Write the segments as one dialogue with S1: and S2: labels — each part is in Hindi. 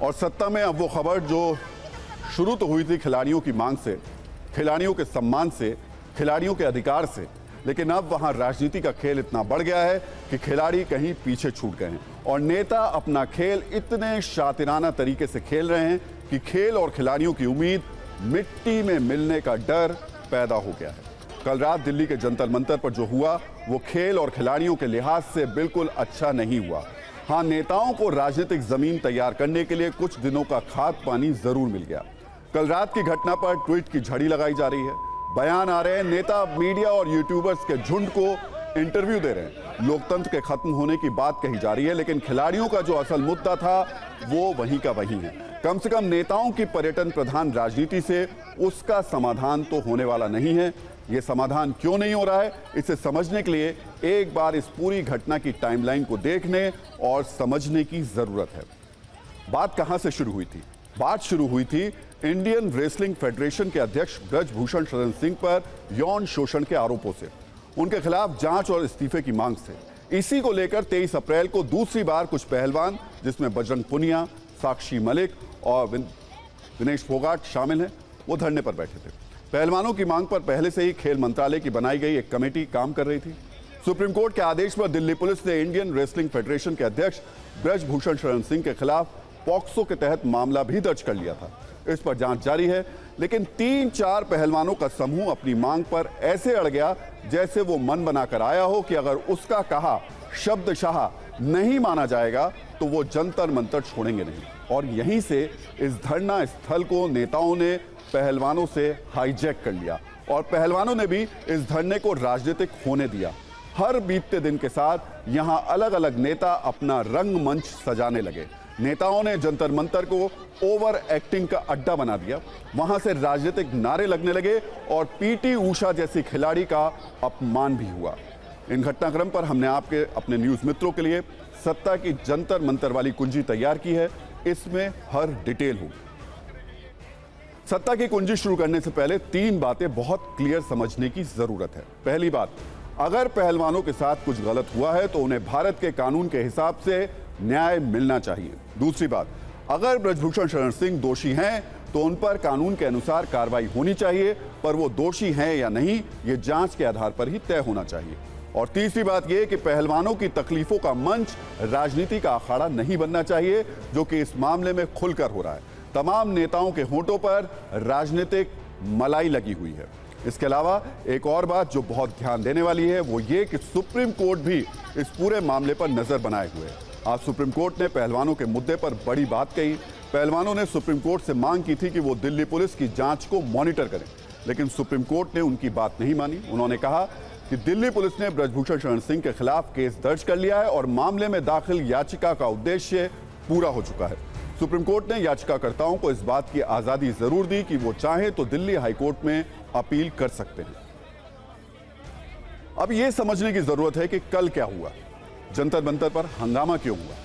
S1: और सत्ता में अब वो खबर जो शुरू तो हुई थी खिलाड़ियों की मांग से, खिलाड़ियों के सम्मान से, खिलाड़ियों के अधिकार से, लेकिन अब वहां राजनीति का खेल इतना बढ़ गया है कि खिलाड़ी कहीं पीछे छूट गए हैं और नेता अपना खेल इतने शातिराना तरीके से खेल रहे हैं कि खेल और खिलाड़ियों की उम्मीद मिट्टी में मिलने का डर पैदा हो गया है। कल रात दिल्ली के जंतर मंतर पर जो हुआ वो खेल और खिलाड़ियों के लिहाज से बिल्कुल अच्छा नहीं हुआ। हाँ, नेताओं को राजनीतिक जमीन तैयार करने के लिए कुछ दिनों का खाद पानी जरूर मिल गया। कल रात की घटना पर ट्वीट की झड़ी लगाई जा रही है, बयान आ रहे हैं, नेता मीडिया और यूट्यूबर्स के झुंड को इंटरव्यू दे रहे हैं, लोकतंत्र के खत्म होने की बात कही जा रही है, लेकिन खिलाड़ियों का जो असल मुद्दा था वो वहीं का वहीं है। कम से कम नेताओं की पर्यटन प्रधान राजनीति से उसका समाधान तो होने वाला नहीं है। ये समाधान क्यों नहीं हो रहा है, इसे समझने के लिए एक बार इस पूरी घटना की टाइमलाइन को देखने और समझने की जरूरत है। बात कहां से शुरू हुई थी? बात शुरू हुई थी इंडियन रेसलिंग फेडरेशन के अध्यक्ष ब्रजभूषण शरण सिंह पर यौन शोषण के आरोपों से, उनके खिलाफ जांच और इस्तीफे की मांग से। इसी को लेकर 23 अप्रैल को दूसरी बार कुछ पहलवान, जिसमें बजरंग पुनिया, साक्षी मलिक और विनेश फोगाट शामिल हैं, वो धरने पर बैठे थे। पहलवानों की मांग पर पहले से ही खेल मंत्रालय की बनाई गई एक कमेटी काम कर रही थी। सुप्रीम कोर्ट के आदेश पर दिल्ली पुलिस ने इंडियन रेसलिंग फेडरेशन के अध्यक्ष ब्रजभूषण शरण सिंह के खिलाफ पॉक्सो के तहत मामला भी दर्ज कर लिया था। इस पर जांच जारी है, लेकिन 3-4 पहलवानों का समूह अपनी मांग पर ऐसे अड़ गया जैसे वो मन बनाकर आया हो कि अगर उसका कहा शब्दशाह नहीं माना जाएगा तो वो जंतर मंतर छोड़ेंगे नहीं। और यहीं से इस धरना स्थल को नेताओं ने पहलवानों से हाईजैक कर लिया और पहलवानों ने भी इस धरने को राजनीतिक होने दिया। हर बीतते दिन के साथ यहां अलग अलग नेता अपना रंगमंच सजाने लगे। नेताओं ने जंतर मंतर को ओवर एक्टिंग का अड्डा बना दिया, वहां से राजनीतिक नारे लगने लगे और पीटी ऊषा जैसी खिलाड़ी का अपमान भी हुआ। इन घटनाक्रम पर हमने आपके अपने न्यूज मित्रों के लिए सत्ता की जंतर मंतर वाली कुंजी तैयार की है, इसमें हर डिटेल होगी। सत्ता की कुंजी शुरू करने से पहले 3 बातें बहुत क्लियर समझने की जरूरत है। पहली बात, अगर पहलवानों के साथ कुछ गलत हुआ है तो उन्हें भारत के कानून के हिसाब से न्याय मिलना चाहिए। दूसरी बात, अगर ब्रजभूषण शरण सिंह दोषी हैं तो उन पर कानून के अनुसार कार्रवाई होनी चाहिए, पर वो दोषी हैं या नहीं ये जांच के आधार पर ही तय होना चाहिए। और तीसरी बात यह कि पहलवानों की तकलीफों का मंच राजनीति का अखाड़ा नहीं बनना चाहिए, जो कि इस मामले में खुलकर हो रहा है। तमाम नेताओं के होंठों पर राजनीतिक मलाई लगी हुई है। इसके अलावा एक और बात जो बहुत ध्यान देने वाली है वो ये कि सुप्रीम कोर्ट भी इस पूरे मामले पर नजर बनाए हुए है। आज सुप्रीम कोर्ट ने पहलवानों के मुद्दे पर बड़ी बात कही। पहलवानों ने सुप्रीम कोर्ट से मांग की थी कि वो दिल्ली पुलिस की जांच को मॉनिटर करें, लेकिन सुप्रीम कोर्ट ने उनकी बात नहीं मानी। उन्होंने कहा कि दिल्ली पुलिस ने ब्रजभूषण शरण सिंह के खिलाफ केस दर्ज कर लिया है और मामले में दाखिल याचिका का उद्देश्य पूरा हो चुका है। सुप्रीम कोर्ट ने याचिकाकर्ताओं को इस बात की आजादी जरूर दी कि वो चाहे तो दिल्ली हाईकोर्ट में अपील कर सकते हैं। अब यह समझने की जरूरत है कि कल क्या हुआ, जंतर मंतर पर हंगामा क्यों हुआ।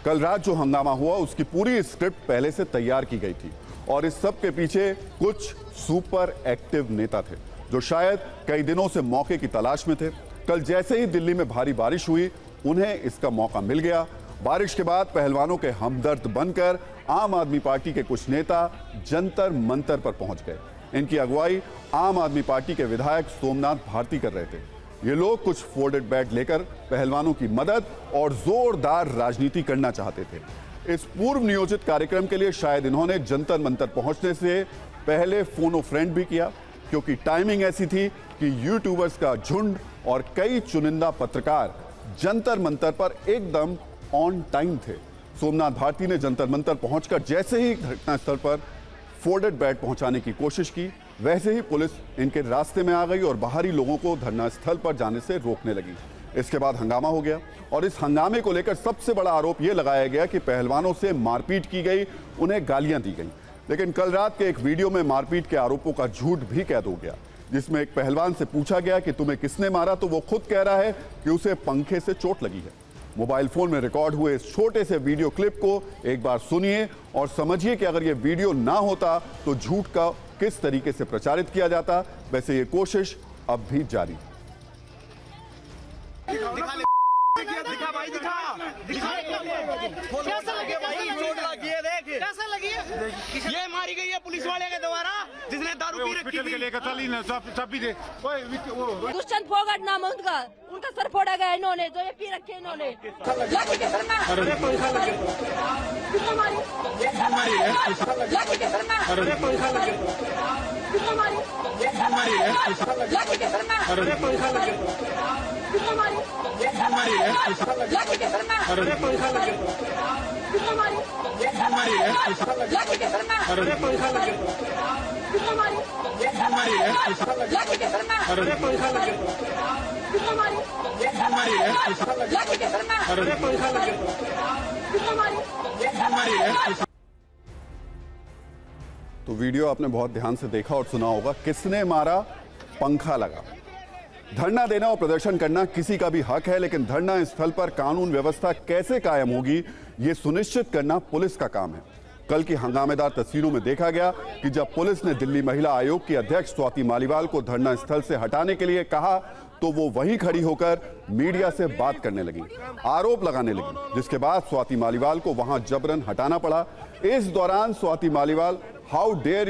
S1: कल रात जो हंगामा हुआ उसकी पूरी स्क्रिप्ट पहले से तैयार की गई थी और इस सब के पीछे कुछ सुपर एक्टिव नेता थे जो शायद कई दिनों से मौके की तलाश में थे। कल जैसे ही दिल्ली में भारी बारिश हुई उन्हें इसका मौका मिल गया। बारिश के बाद पहलवानों के हमदर्द बनकर आम आदमी पार्टी के कुछ नेता जंतर मंतर पर पहुंच गए। इनकी अगुवाई आम आदमी पार्टी के विधायक सोमनाथ भारती कर रहे थे। ये लोग कुछ फोल्डेड बैट लेकर पहलवानों की मदद और जोरदार राजनीति करना चाहते थे। इस पूर्व नियोजित कार्यक्रम के लिए शायद इन्होंने जंतर मंतर पहुंचने से पहले फोन फ्रेंड भी किया, क्योंकि टाइमिंग ऐसी थी कि यूट्यूबर्स का झुंड और कई चुनिंदा पत्रकार जंतर मंतर पर एकदम ऑन टाइम थे। सोमनाथ भारती ने जंतर मंतर पहुंचकर जैसे ही घटनास्थल पर फोल्डेड बैट पहुंचाने की कोशिश की, वैसे ही पुलिस इनके रास्ते में आ गई और बाहरी लोगों को धरना स्थल पर जाने से रोकने लगी। इसके बाद हंगामा हो गया और इस हंगामे को लेकर सबसे बड़ा आरोप यह लगाया गया कि पहलवानों से मारपीट की गई, उन्हें गालियां दी गई। लेकिन कल रात के एक वीडियो में मारपीट के आरोपों का झूठ भी कैद हो गया, जिसमें एक पहलवान से पूछा गया कि तुम्हें किसने मारा, तो वो खुद कह रहा है कि उसे पंखे से चोट लगी है। मोबाइल फोन में रिकॉर्ड हुए इस छोटे से वीडियो क्लिप को एक बार सुनिए और समझिए कि अगर ये वीडियो ना होता तो झूठ का किस तरीके से प्रचारित किया जाता। वैसे ये कोशिश अब भी जारी है।
S2: भाई दिखा कैसा लगे भाई, चोट लगी है देख, कैसा लगी है? ये मारी गई है पुलिस वाले के द्वारा जिसने दारू पी रखी थी।
S3: लेकर चली ना सब भी दे।
S4: दुष्यंत फोगाट नाम है उनका सर फोड़ा गया इन्होंने, जो ये पी रखे इन्होंने।
S1: तो वीडियो आपने बहुत ध्यान से देखा और सुना होगा। किसने मारा? पंखा लगा। धरना देना और प्रदर्शन करना किसी का भी हक है, लेकिन धरना स्थल पर कानून व्यवस्था कैसे कायम होगी ये सुनिश्चित करना पुलिस का काम है। कल की हंगामेदार तस्वीरों में देखा गया कि जब पुलिस ने दिल्ली महिला आयोग की अध्यक्ष स्वाति मालीवाल को धरना स्थल से हटाने के लिए कहा तो वो वहीं खड़ी होकर मीडिया से बात करने लगी, आरोप लगाने लगी, जिसके बाद स्वाति मालीवाल को वहां जबरन हटाना पड़ा। इस दौरान Swati Maliwal how dare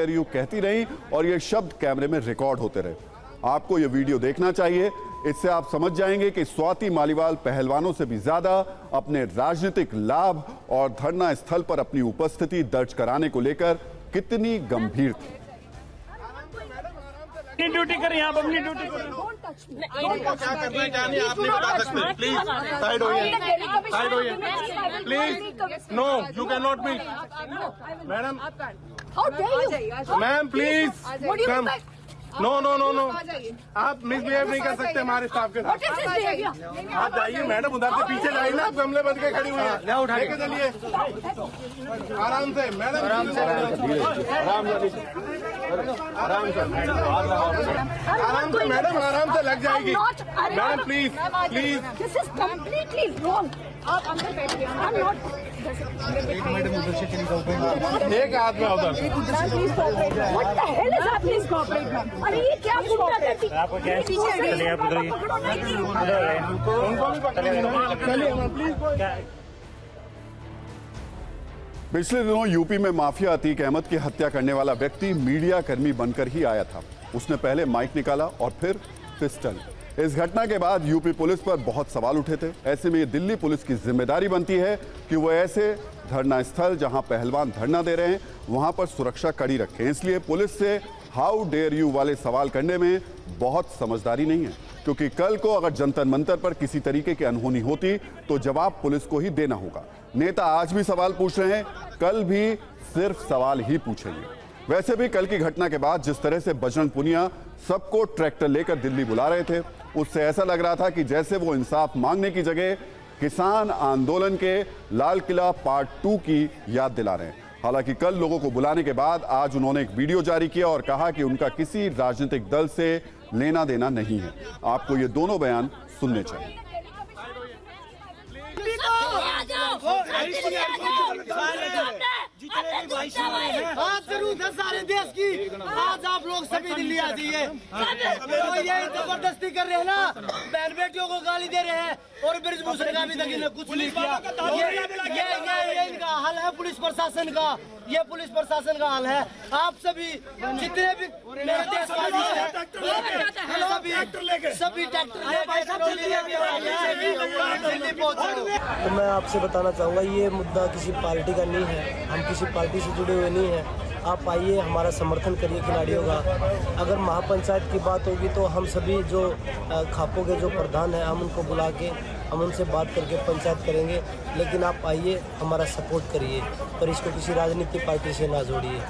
S1: you कहती रही और ये शब्द कैमरे में रिकॉर्ड होते रहे। आपको ये वीडियो देखना चाहिए, इससे आप समझ जाएंगे कि स्वाति मालीवाल पहलवानों से भी ज्यादा अपने राजनीतिक लाभ और धरना स्थल पर अपनी उपस्थिति दर्ज कराने को लेकर कितनी गंभीर थी।
S5: ड्यूटी करें आप, अपनी ड्यूटी करें।
S3: प्लीज साइड होइए, साइड होइए please. No you can not be madam, ma'am please come. No no no no, आप मिसबिहेव नहीं कर सकते हमारे स्टाफ के साथ। आप जाइए मैडम, उधर से पीछे जाइए ना, गमले बंद के खड़ी हुई है, लेके चलिए आराम से मैडम, आराम से मैडम, आराम से लग जाएगी madam, please please.
S4: This is completely wrong. आप अंदर बैठिए। I am not.
S3: मैडम उधर से चली जाओ, एक हाथ में उधर।
S4: What the hell is happening corporate? अरे ये क्या गुंडागर्दी?
S5: आपको क्या चलिए आप उधर ही,
S3: उनको भी पकड़िए, चलिए प्लीज।
S1: पिछले दिनों यूपी में माफिया अतीक अहमद की हत्या करने वाला व्यक्ति मीडिया कर्मी बनकर ही आया था। उसने पहले माइक निकाला और फिर पिस्टल। इस घटना के बाद यूपी पुलिस पर बहुत सवाल उठे थे। ऐसे में ये दिल्ली पुलिस की जिम्मेदारी बनती है कि वो ऐसे धरना स्थल जहां पहलवान धरना दे रहे हैं वहां पर सुरक्षा कड़ी रखें। इसलिए पुलिस से हाउ डेयर यू वाले सवाल करने में बहुत समझदारी नहीं है, क्योंकि कल को अगर जंतर मंतर पर किसी तरीके की अनहोनी होती तो जवाब पुलिस को ही देना होगा। नेता आज भी सवाल पूछ रहे हैं, कल भी सिर्फ सवाल ही पूछेंगे। वैसे भी कल की घटना के बाद जिस तरह से बजरंग पुनिया सबको ट्रैक्टर लेकर दिल्ली बुला रहे थे, उससे ऐसा लग रहा था कि जैसे वो इंसाफ मांगने की जगह किसान आंदोलन के लाल किला पार्ट 2 की याद दिला रहे हैं। हालांकि कल लोगों को बुलाने के बाद आज उन्होंने एक वीडियो जारी किया और कहा कि उनका किसी राजनीतिक दल से लेना देना नहीं है। आपको ये दोनों बयान सुनने चाहिए।
S2: आज जरूरत है सारे देश की, आज आप लोग सभी दिल्ली आ जाइए। तो ये जबरदस्ती कर रहे हैं ना, बहन बेटियों को गाली दे रहे हैं और ब्रिजभूषण का अभी तक इन्हें कुछ नहीं किया। ये इनका हाल है पुलिस प्रशासन का, ये पुलिस प्रशासन का हाल है। आप सभी जितने भी मेरे देशवासी हैं सभी ट्रैक्टर दिल्ली पहुंचे।
S6: तो मैं आपसे बताना चाहूँगा, ये मुद्दा किसी पार्टी का नहीं है, हम किसी पार्टी से जुड़े हुए नहीं हैं। आप आइए, हमारा समर्थन करिए खिलाड़ियों का। अगर महापंचायत की बात होगी तो हम सभी जो खापों के जो प्रधान हैं हम उनको बुला के हम उनसे बात करके पंचायत करेंगे। लेकिन आप आइए, हमारा सपोर्ट करिए और इसको किसी राजनीतिक पार्टी से ना जोड़िए।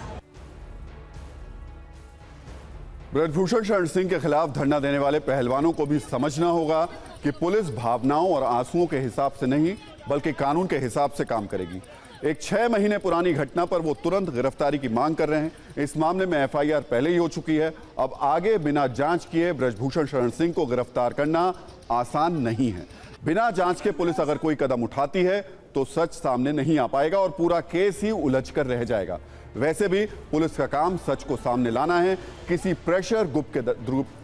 S1: ब्रजभूषण शरण सिंह के खिलाफ धरना देने वाले पहलवानों को भी समझना होगा कि पुलिस भावनाओं और आंसुओं के हिसाब से नहीं बल्कि कानून के हिसाब से काम करेगी। एक 6 महीने पुरानी घटना पर वो तुरंत गिरफ्तारी की मांग कर रहे हैं। इस मामले में एफआईआर पहले ही हो चुकी है। अब आगे बिना जांच किए ब्रजभूषण शरण सिंह को गिरफ्तार करना आसान नहीं है। बिना जांच के पुलिस अगर कोई कदम उठाती है तो सच सामने नहीं आ पाएगा और पूरा केस ही उलझ कर रह जाएगा। वैसे भी पुलिस का काम सच को सामने लाना है, किसी प्रेशर ग्रुप के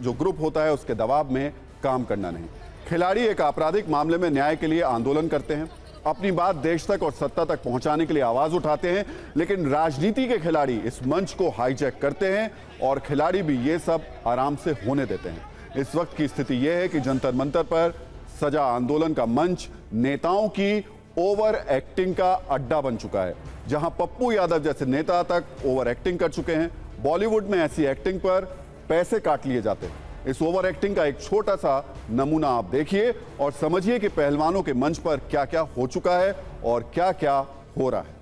S1: जो ग्रुप होता है उसके दबाव में काम करना नहीं। खिलाड़ी एक आपराधिक मामले में न्याय के लिए आंदोलन करते हैं, अपनी बात देश तक और सत्ता तक पहुंचाने के लिए आवाज उठाते हैं, लेकिन राजनीति के खिलाड़ी इस मंच को हाईजैक करते हैं और खिलाड़ी भी ये सब आराम से होने देते हैं। इस वक्त की स्थिति यह है कि जंतर मंतर पर सजा आंदोलन का मंच नेताओं की ओवर एक्टिंग का अड्डा बन चुका है, जहां पप्पू यादव जैसे नेता तक ओवर एक्टिंग कर चुके हैं। बॉलीवुड में ऐसी एक्टिंग पर पैसे काट लिए जाते हैं। इस ओवर एक्टिंग का एक छोटा सा नमूना आप देखिए और समझिए कि पहलवानों के मंच पर क्या क्या हो चुका है और क्या क्या हो रहा है।